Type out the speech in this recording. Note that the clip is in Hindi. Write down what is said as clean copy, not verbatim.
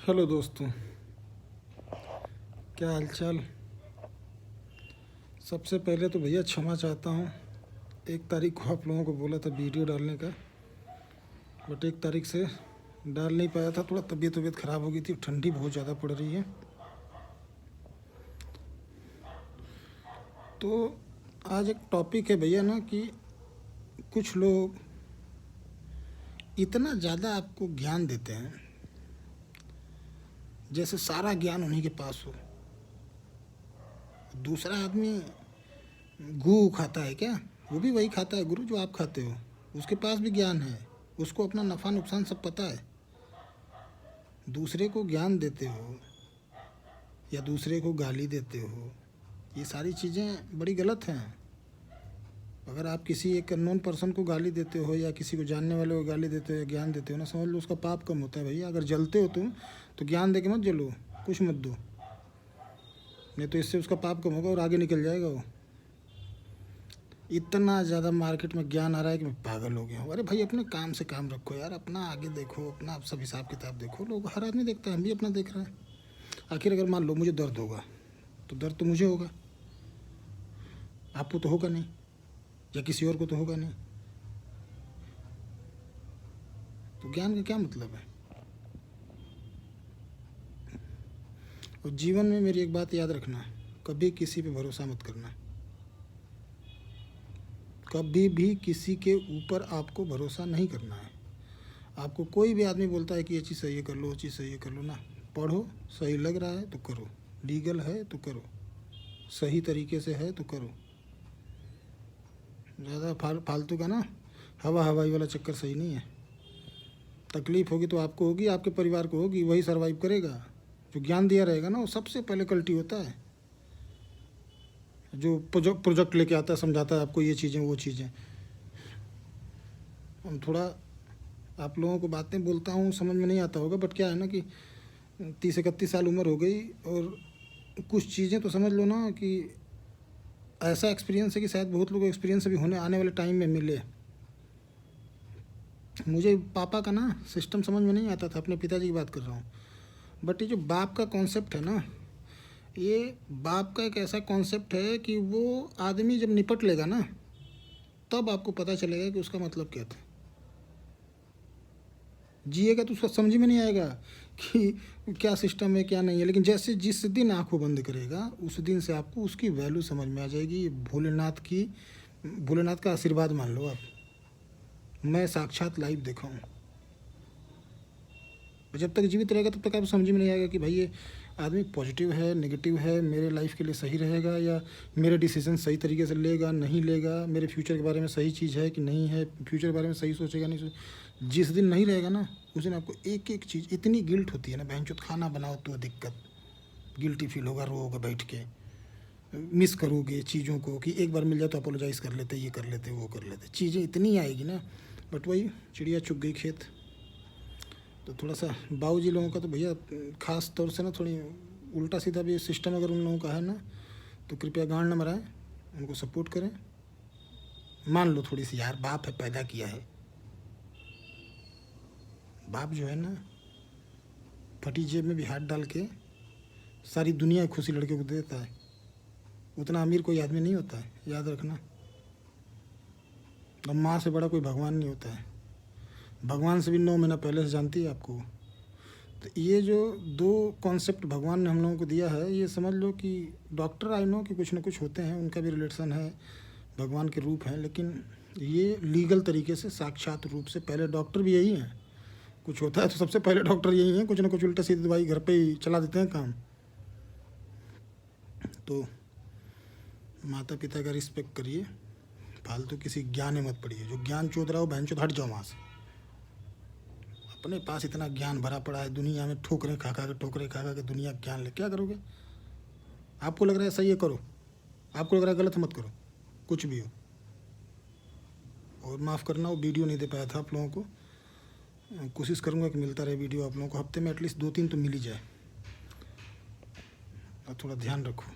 हेलो दोस्तों, क्या हालचाल। सबसे पहले तो भैया क्षमा चाहता हूँ। 1 तारीख को आप लोगों को बोला था वीडियो डालने का, बट 1 तारीख से डाल नहीं पाया था। थोड़ा तबीयत ख़राब हो गई थी, ठंडी बहुत ज़्यादा पड़ रही है। तो आज एक टॉपिक है भैया ना कि कुछ लोग इतना ज़्यादा आपको ज्ञान देते हैं जैसे सारा ज्ञान उन्हीं के पास हो। दूसरा आदमी गू खाता है क्या? वो भी वही खाता है गुरु जो आप खाते हो। उसके पास भी ज्ञान है, उसको अपना नफ़ा नुकसान सब पता है। दूसरे को ज्ञान देते हो या दूसरे को गाली देते हो, ये सारी चीज़ें बड़ी गलत हैं। अगर आप किसी एक अननोन पर्सन को गाली देते हो या किसी को जानने वाले को गाली देते हो या ज्ञान देते हो ना, समझ लो उसका पाप कम होता है भैया। अगर जलते हो तुम तो ज्ञान दे के मत जलो, कुछ मत दो, नहीं तो इससे उसका पाप कम होगा और आगे निकल जाएगा वो। इतना ज़्यादा मार्केट में ज्ञान आ रहा है कि मैं पागल हो गया हूँ। अरे भाई अपने काम से काम रखो यार, अपना आगे देखो, अपना सब हिसाब किताब देखो। लोग हर आदमी देखता है, हम भी अपना देख रहे हैं। आखिर अगर मान लो मुझे दर्द होगा तो दर्द तो मुझे होगा, आपको तो होगा नहीं, या किसी और को तो होगा नहीं। तो ज्ञान का क्या मतलब है? और जीवन में मेरी एक बात याद रखना, कभी किसी पे भरोसा मत करना। कभी भी किसी के ऊपर आपको भरोसा नहीं करना है। आपको कोई भी आदमी बोलता है कि ये चीज़ सही है कर लो, वो चीज़ सही है कर लो, ना पढ़ो, सही लग रहा है तो करो, लीगल है तो करो, सही तरीके से है तो करो। ज़्यादा फालतू का ना हवाई वाला चक्कर सही नहीं है। तकलीफ़ होगी तो आपको होगी, आपके परिवार को होगी, वही सर्वाइव करेगा। जो ज्ञान दिया रहेगा ना वो सबसे पहले कल्टी होता है। जो प्रोजेक्ट लेके आता है, समझाता है आपको ये चीज़ें वो चीज़ें। हम थोड़ा आप लोगों को बातें बोलता हूँ, समझ में नहीं आता होगा, बट क्या है ना कि 30-31 साल उम्र हो गई और कुछ चीज़ें तो समझ लो ना कि ऐसा एक्सपीरियंस है कि शायद बहुत लोगों को एक्सपीरियंस अभी होने आने वाले टाइम में मिले। मुझे पापा का ना सिस्टम समझ में नहीं आता था, अपने पिताजी की बात कर रहा हूँ। बट ये जो बाप का कॉन्सेप्ट है ना, ये बाप का एक ऐसा कॉन्सेप्ट है कि वो आदमी जब निपट लेगा ना तब आपको पता चलेगा कि उसका मतलब क्या था। जिएगा तो उसका समझ में नहीं आएगा कि क्या सिस्टम है क्या नहीं है, लेकिन जैसे जिस दिन आंखों बंद करेगा उस दिन से आपको उसकी वैल्यू समझ में आ जाएगी। ये भोलेनाथ का आशीर्वाद मान लो आप। मैं साक्षात लाइव देखा हूँ। जब तक जीवित रहेगा तब तक आपको समझ में नहीं आएगा कि भाई ये आदमी पॉजिटिव है नेगेटिव है, मेरे लाइफ के लिए सही रहेगा या मेरे डिसीजन सही तरीके से लेगा नहीं लेगा, मेरे फ्यूचर के बारे में सही चीज़ है कि नहीं है, फ्यूचर के बारे में सही सोचेगा नहीं सोचेगा। जिस दिन नहीं रहेगा ना उस दिन आपको एक एक चीज़ इतनी गिल्ट होती है ना, बहनचोद खाना बनाओ तो दिक्कत, गिल्टी फील होगा, रोओगे बैठ के, मिस करोगे चीज़ों को कि एक बार मिल जाए तो अपोलोजाइज़ कर लेते, ये कर लेते वो कर लेते, चीज़ें इतनी आएगी ना। बट वही चिड़िया चुग गई खेत। तो थोड़ा सा बाबूजी लोगों का तो भैया ख़ास तौर से ना थोड़ी उल्टा सीधा भी सिस्टम अगर उन लोगों का है ना, तो कृपया गांड न मराएं, उनको सपोर्ट करें। मान लो थोड़ी सी यार, बाप है पैदा किया है, बाप जो है ना फटी जेब में भी हाथ डाल के सारी दुनिया की खुशी लड़के को देता है। उतना अमीर कोई आदमी नहीं होता है, याद रखना। और माँ से बड़ा कोई भगवान नहीं होता है, भगवान से भी 9 महीना पहले से जानती है आपको। तो ये जो 2 कॉन्सेप्ट भगवान ने हम लोगों को दिया है, ये समझ लो कि डॉक्टर आई नो कि कुछ ना कुछ होते हैं, उनका भी रिलेशन है, भगवान के रूप हैं, लेकिन ये लीगल तरीके से साक्षात रूप से पहले डॉक्टर भी यही हैं। कुछ होता है तो सबसे पहले डॉक्टर यही हैं, कुछ ना कुछ उल्टा सीधी दवाई घर पे ही चला देते हैं काम। तो माता पिता का रिस्पेक्ट करिए, फालतू किसी ज्ञान में मत पड़िए। जो ज्ञान चोद रहा हो बहन चोद हट जाओ वहाँ से। अपने पास इतना ज्ञान भरा पड़ा है, दुनिया में ठोकरें खा खा के दुनिया ज्ञान ले क्या करोगे? आपको लग रहा है सही है करो, आपको लग रहा है गलत मत करो, कुछ भी हो। और माफ़ करना वो वीडियो नहीं दे पाया था आप लोगों को, कोशिश करूँगा कि मिलता रहे वीडियो आप लोगों को, हफ्ते में एटलीस्ट 2-3 तो मिल ही जाए। और थोड़ा ध्यान रखो।